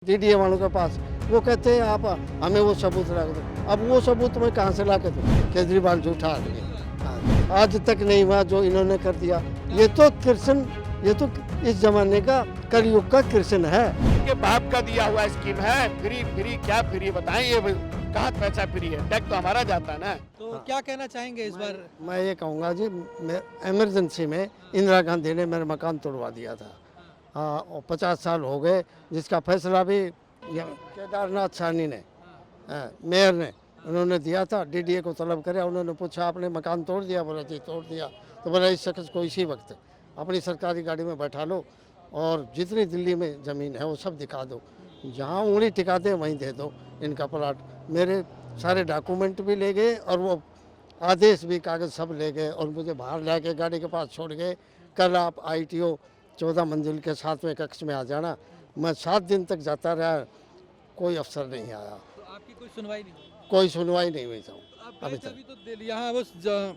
DDA वालों के पास वो कहते हैं आप हमें वो सबूत ला के दो। अब वो सबूत मैं कहाँ से ला के दूँ? केजरीवाल झूठा आदमी है। आज तक नहीं हुआ जो इन्होंने कर दिया। ये तो कृष्ण, ये तो इस जमाने का कलयुग का कृष्ण है। के बाप का दिया हुआ स्कीम है। फ्री फ्री क्या फ्री बताएं, ये कहाँ पैसा फ्री है? टैक्स तो हमारा जाता है ना। तो क्या कहना चाहेंगे इस बार? मैं ये कहूँगा जी, इमरजेंसी में इंदिरा गांधी ने मेरा मकान तोड़वा दिया था। हाँ, और 50 साल हो गए, जिसका फैसला भी केदारनाथ साहनी ने, मेयर ने, उन्होंने दिया था। डीडीए को तलब करे, उन्होंने पूछा आपने मकान तोड़ दिया? बोला जी तोड़ दिया। तो बोला इस शख्स को इसी वक्त अपनी सरकारी गाड़ी में बैठा लो और जितनी दिल्ली में ज़मीन है वो सब दिखा दो, जहाँ उंगली टिका दे वहीं दे दो इनका प्लाट। मेरे सारे डॉक्यूमेंट भी ले गए और वो आदेश भी, कागज़ सब ले गए और मुझे बाहर ला के गाड़ी के पास छोड़ गए। कल आप ITO 14 मंजिल के 7वें कक्ष में आ जाना। मैं 7 दिन तक जाता रहा, कोई अफसर नहीं आया। तो आपकी कोई सुनवाई नहीं हुई? कोई सुनवाई नहीं हुई था अभी तक। अभी तो दिल्ली यहाँ वो जो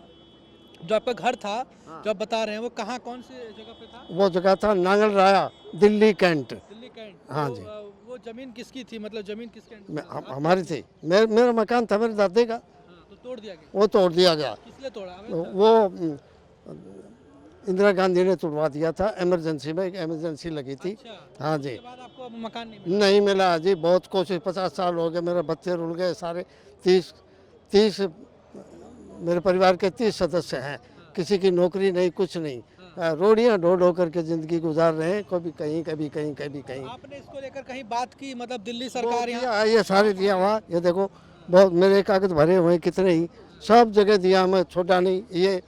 आपका घर था, जो आप बता रहे हैं, वो कहाँ, कौन से जगह पे था? वो जगह था नांगल राया, दिल्ली कैंट। दिल्ली कैंट। हाँ तो, जी। वो जमीन किसकी थी? मतलब जमीन किस कैंट में? हमारी थी। मेरा मकान था मेरे दादे का, हाँ, तो तोड़ दिया गया। वो तोड़ दिया गया। किसने तोड़ा? वो इंदिरा गांधी ने तोड़वा दिया था इमरजेंसी में, एक इमरजेंसी लगी थी। अच्छा। हाँ जी। उसके बाद आपको अब मकान नहीं मिला? नहीं मिला जी, बहुत कोशिश, 50 साल हो गए, मेरे बच्चे रुल गए सारे। 30 मेरे परिवार के 30 सदस्य हैं, किसी की नौकरी नहीं, कुछ नहीं। रोड़ियाँ ढो ढो करके ज़िंदगी गुजार रहे हैं, कभी कहीं कभी कहीं कभी कहीं। आपने इसको लेकर कहीं बात की? मतलब दिल्ली सरकार यहाँ दिया, ये सारे दिया हुआ, ये देखो बहुत मेरे कागज भरे हुए हैं, कितने ही, सब जगह दिया। मैं छोटा नहीं, ये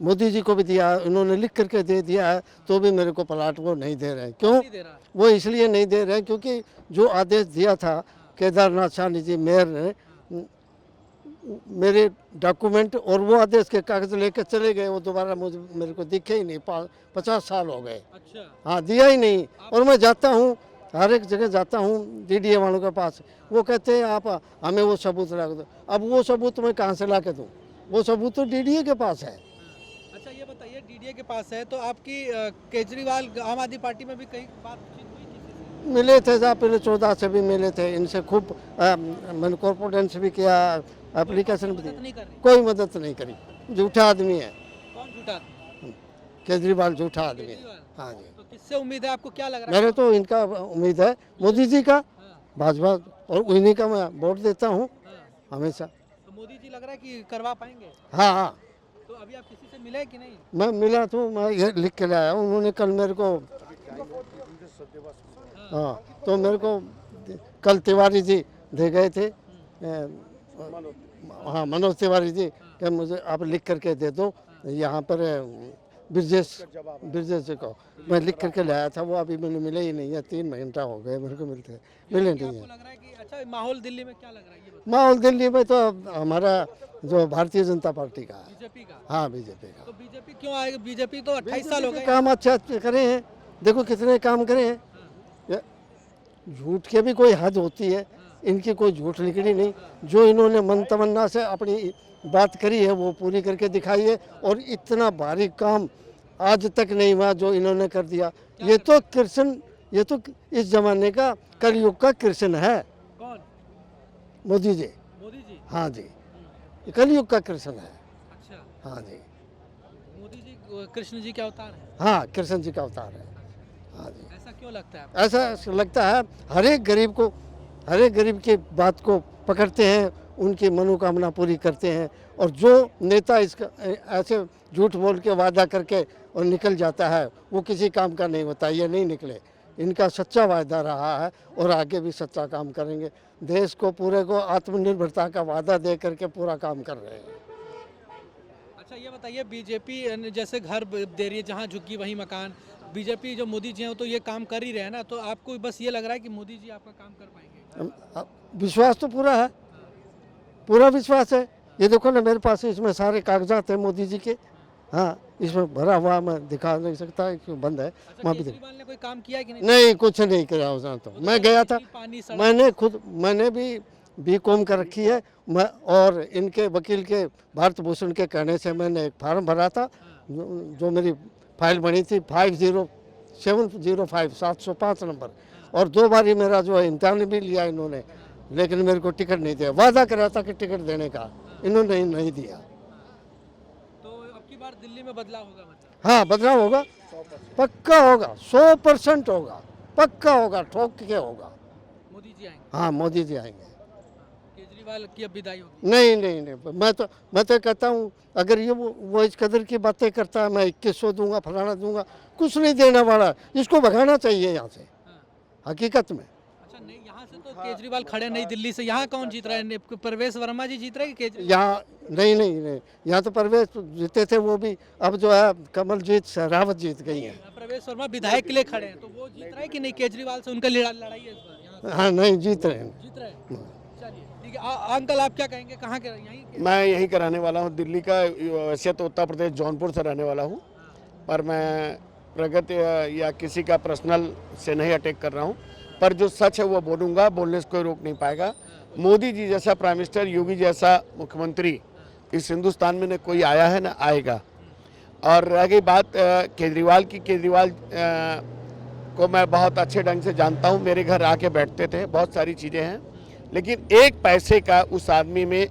मोदी जी को भी दिया, उन्होंने लिख करके दे दिया है, तो भी मेरे को प्लाट वो नहीं दे रहे हैं। क्यों? नहीं दे रहा? वो इसलिए नहीं दे रहे हैं क्योंकि जो आदेश दिया था केदारनाथ साहनी जी मेयर ने, मेरे डॉक्यूमेंट और वो आदेश के कागज लेके चले गए, वो दोबारा मुझे मेरे को दिखे ही नहीं। 50 साल हो गए। अच्छा। हाँ, दिया ही नहीं। और मैं जाता हूँ, हर एक जगह जाता हूँ डीडीए वालों के पास, वो कहते हैं आप हमें वो सबूत ला के दो। अब वो सबूत मैं कहाँ से ला के दूँ? वो सबूत तो डीडीए के पास है। अच्छा, ये बताइए, डीडीए के पास है तो आपकी केजरीवाल आम आदमी पार्टी में भी कहीं बातचीत हुई किसी से? मिले थे साहब, पहले 14 से भी मिले थे, इनसे खूब मैंने कॉर्पोरेंस भी किया, एप्लीकेशन भी मदद दी, नहीं कर रही? कोई मदद नहीं करी। झूठा आदमी है कौन झूठा? केजरीवाल, झूठा आदमी है। केजरीवाल। हाँ जी। तो किससे उम्मीद है? आपको क्या लग रहा है? मेरे तो इनका उम्मीद है, मोदी जी का, हाँ, भाजपा, और उन्हीं का मैं वोट देता हूँ हाँ। हमेशा। तो मोदी जी लग रहा है कि करवा पाएंगे? हाँ हाँ, तो अभी आप किसी से मिले कि नहीं? मैं मिला तो मैं ये लिख के लाया हूँ। उन्होंने कल मेरे को, हाँ, तो मेरे को कल तिवारी जी दे गए थे, हाँ, मनोज तिवारी जी, कि मुझे आप लिख करके दे दो यहाँ पर ब्रिजेश जी को। मैं लिख करके लाया था, वो अभी मैंने मिले ही नहीं है। 3 घंटा हो गए मेरे को मिलते, मिले नहीं आपको है। लग रहा है कि अच्छा, माहौल दिल्ली में क्या लग रहा है, ये बताइए? माहौल दिल्ली में तो हमारा जो भारतीय जनता पार्टी का है। बीजेपी का? हाँ, बीजेपी का। तो बीजेपी क्यों आएगी? बीजेपी तो 28 साल हो गए। काम अच्छे करे हैं, देखो कितने काम करे हैं। ये झूठ के भी कोई हद होती है, इनकी कोई झूठ निकली नहीं। जो इन्होंने मन तमन्ना से अपनी बात करी है वो पूरी करके दिखाई है, और इतना भारी काम आज तक नहीं हुआ जो इन्होंने कर दिया। ये तो कृष्ण, ये तो इस जमाने का कलयुग का कृष्ण है, कौन? मोदी जी। मोदी जी? हाँ जी, ये कलयुग का कृष्ण है। अच्छा, हाँ जी, मोदी जी कृष्ण जी का अवतार है? हाँ, कृष्ण जी का अवतार है। हाँ जी, ऐसा क्यों लगता है आपको? ऐसा लगता है। हर एक गरीब को, हर एक गरीब की बात को पकड़ते हैं, उनकी मनोकामना पूरी करते हैं। और जो नेता इसका ऐसे झूठ बोल के वादा करके और निकल जाता है, वो किसी काम का नहीं होता। ये नहीं निकले, इनका सच्चा वादा रहा है और आगे भी सच्चा काम करेंगे। देश को पूरे को आत्मनिर्भरता का वादा दे करके पूरा काम कर रहे हैं। अच्छा, ये बताइए, बीजेपी जैसे घर दे रही है, जहाँ झुकी वहीं मकान, बीजेपी जो मोदी जी हैं तो ये काम कर ही रहे हैं ना, तो आपको बस ये लग रहा है कि मोदी जी आपका काम कर पाएंगे? विश्वास तो पूरा है, पूरा विश्वास है। ये देखो ना, मेरे पास इसमें सारे कागजात हैं मोदी जी के। हाँ, इसमें भरा हुआ, मैं दिखा नहीं सकता क्यों बंद है। अच्छा, वहाँ भी केजरीवाल ने कोई काम किया है कि नहीं? नहीं, कुछ नहीं किया उसने। तो मैं गया था, पानी, सड़क? मैंने भी BCom कर रखी है मैं, और इनके वकील के भारत भूषण के कहने से मैंने एक फार्म भरा था, जो मेरी फाइल बनी थी 50705 705 नंबर, और 2 बारी मेरा जो है इम्तिहान भी लिया इन्होंने, लेकिन मेरे को टिकट नहीं दिया। वादा करा था कि टिकट देने का, इन्होंने नहीं दिया। तो अब की बार दिल्ली में बदलाव होगा मतलब? हाँ, बदलाव होगा, पक्का होगा, 100% होगा, पक्का होगा, ठोक के होगा। मोदी जी आएंगे? हाँ, मोदी जी आएंगे। केजरीवाल की अब विदाई होगी? नहीं नहीं नहीं, मैं तो कहता हूँ, अगर ये वो इस कदर की बातें करता है, मैं 2100 दूंगा, फलाना दूंगा, कुछ नहीं देने वाला, इसको भगाना चाहिए यहाँ से, हकीकत में। अच्छा, नहीं यहाँ से तो केजरीवाल खड़े नहीं दिल्ली से, यहाँ कौन जीत रहा है? प्रवेश वर्मा जी जीत रहे हैं कि केजरीवाल? यहाँ नहीं नहीं नहीं, यहाँ तो परवेश जीते थे, वो भी अब जो है कमलजीत रावत जीत गई हैं। प्रवेश वर्मा विधायक के लिए खड़े हैं, तो वो जीत रहा है कि नहीं? केजरीवाल से उनका लड़ाई है इस बार यहाँ से? हाँ, नहीं जीत रहे हैं। जीत रहे हैं। चलिए ठीक है। अंकल आप क्या कहेंगे, कहाँ के यहीं के? मैं यहीं का रहने वाला हूँ, दिल्ली का। वैसे तो उत्तर प्रदेश जौनपुर से रहने वाला हूँ, पर मैं प्रगति या किसी का पर्सनल से नहीं अटैक कर रहा हूँ, पर जो सच है वो बोलूँगा, बोलने से कोई रोक नहीं पाएगा। मोदी जी जैसा प्राइम मिनिस्टर, योगी जैसा मुख्यमंत्री इस हिंदुस्तान में न कोई आया है न आएगा। और रह गई बात केजरीवाल की, केजरीवाल को मैं बहुत अच्छे ढंग से जानता हूँ, मेरे घर आके बैठते थे, बहुत सारी चीज़ें हैं, लेकिन एक पैसे का उस आदमी में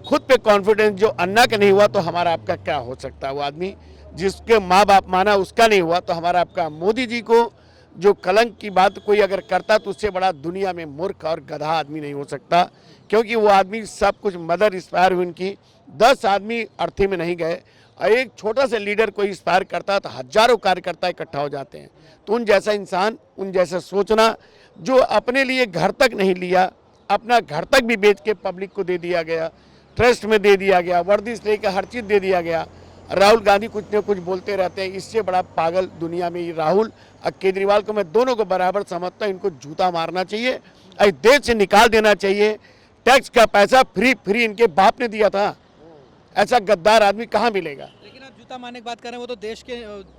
खुद पे कॉन्फिडेंस जो अन्ना का नहीं हुआ तो हमारा आपका क्या हो सकता है? वो आदमी जिसके माँ बाप माना उसका नहीं हुआ तो हमारा आपका। मोदी जी को जो कलंक की बात कोई अगर करता तो उससे बड़ा दुनिया में मूर्ख और गधा आदमी नहीं हो सकता, क्योंकि वो आदमी सब कुछ मदर इंस्पायर हुई उनकी, 10 आदमी अर्थी में नहीं गए, और एक छोटा सा लीडर कोई इंस्पायर करता तो हजारों कार्यकर्ता इकट्ठा हो जाते हैं। तो उन जैसा इंसान, उन जैसा सोचना, जो अपने लिए घर तक नहीं लिया, अपना घर तक भी बेच के पब्लिक को दे दिया गया, ट्रस्ट में दे दिया गया, वर्दी से लेकर हर चीज़ दे दिया गया। राहुल गांधी कुछ न कुछ बोलते रहते हैं, इससे बड़ा पागल दुनिया में ये राहुल और केजरीवाल को मैं दोनों को बराबर समझता हूँ। इनको जूता मारना चाहिए, इस देश से निकाल देना चाहिए। टैक्स का पैसा फ्री इनके बाप ने दिया था, ऐसा गद्दार आदमी कहाँ मिलेगा? लेकिन आप जूता मारने की बात कर रहे हैं, वो तो देश के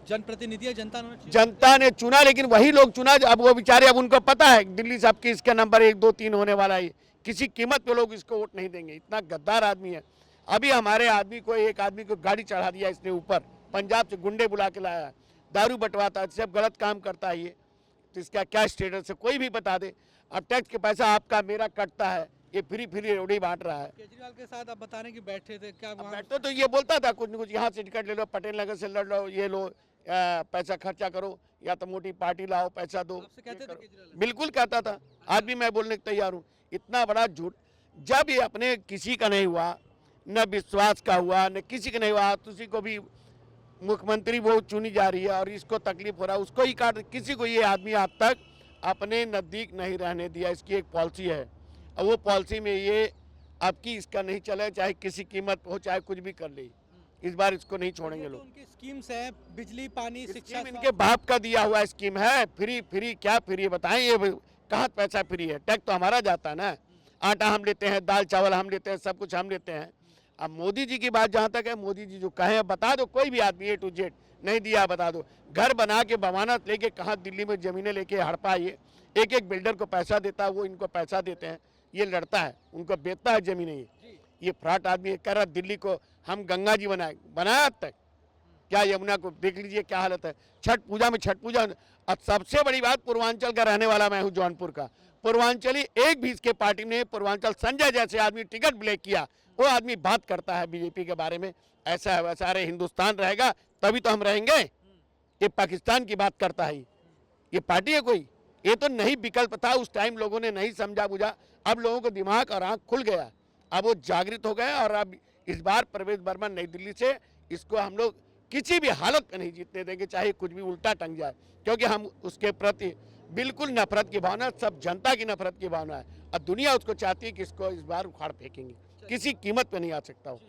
जनप्रतिनिधि है, जनता ने चुना, लेकिन वही लोग चुना अब वो बेचारे, अब उनको पता है दिल्ली से आपकी इसका नंबर 1, 2, 3 होने वाला है, किसी कीमत पे लोग इसको वोट नहीं देंगे। इतना गद्दार आदमी है। अभी हमारे आदमी को, एक आदमी को गाड़ी चढ़ा दिया इसने ऊपर, पंजाब से गुंडे बुला के लाया, दारू बंटवाता है, सब गलत काम करता है ये, तो इसका क्या स्टेटस है कोई भी बता दे। और टैक्स के पैसा आपका मेरा कटता है, ये फ्री रोटी बांट रहा है। केजरीवाल के साथ आप बता रहे हैं कि बैठे थे, क्या बैठते तो ये बोलता था कुछ न कुछ, यहाँ से टिकट ले लो, पटेल नगर से लड़ लो, ये लो, पैसा खर्चा करो, या तो मोटी पार्टी लाओ, पैसा दो। कहते थे केजरीवाल? बिल्कुल कहता था, आज भी मैं बोलने को तैयार हूँ। इतना बड़ा झूठ, जब ये अपने किसी का नहीं हुआ, न विश्वास का हुआ, न किसी का नहीं हुआ, तो उसी को भी मुख्यमंत्री वो चुनी जा रही है और इसको तकलीफ हो रहा है, उसको ही काट। किसी को ये आदमी आज तक अपने नज़दीक नहीं रहने दिया, इसकी एक पॉलिसी है, और वो पॉलिसी में ये आपकी इसका नहीं चले, चाहे किसी कीमत हो, चाहे कुछ भी कर ले, इस बार इसको नहीं छोड़ेंगे लोग। उनकी स्कीम्स हैं, बिजली, पानी, शिक्षा, इनके बाप का दिया हुआ स्कीम है। फ्री क्या फ्री बताएं, ये कहाँ पैसा फ्री है? टैक्स तो हमारा जाता है ना, आटा हम लेते हैं, दाल चावल हम लेते हैं, सब कुछ हम लेते हैं। अब मोदी जी की बात जहाँ तक है, मोदी जी जो कहें बता दो, कोई भी आदमी A to Z नहीं दिया बता दो। घर बना के बवानत लेके कहाँ दिल्ली में ज़मीनें लेके हड़पा, ये एक एक बिल्डर को पैसा देता है, वो इनको पैसा देते हैं, ये लड़ता है, उनको बेचता है ज़मीनें। ये फ्रॉड आदमी कह रहा दिल्ली को हम गंगा जी बनाया आज तक क्या? यमुना को देख लीजिए क्या हालत है। छठ पूजा में, छठ पूजा, अब सबसे बड़ी बात, पूर्वांचल का रहने वाला मैं हूँ, जौनपुर का पूर्वांचली, एक भी इसके पार्टी ने पूर्वांचल संजय जैसे आदमी टिकट ब्लैक किया, वो आदमी बात करता है बीजेपी के बारे में, ऐसा है वैसा। अरे हिंदुस्तान रहेगा तभी तो हम रहेंगे, ये पाकिस्तान की बात करता है, ये पार्टी है कोई? ये तो नहीं विकल्प था, उस टाइम लोगों ने नहीं समझा बुझा, अब लोगों को दिमाग और आंख खुल गया, अब वो जागृत हो गए। और अब इस बार प्रवेश वर्मा नई दिल्ली से, इसको हम लोग किसी भी हालत में नहीं जीतने देंगे, चाहे कुछ भी उल्टा टंग जाए, क्योंकि हम उसके प्रति बिल्कुल नफरत की भावना, सब जनता की नफरत की भावना है, और दुनिया उसको चाहती है कि इसको इस बार उखाड़ फेंकेंगे, किसी कीमत पे नहीं आ सकता हो।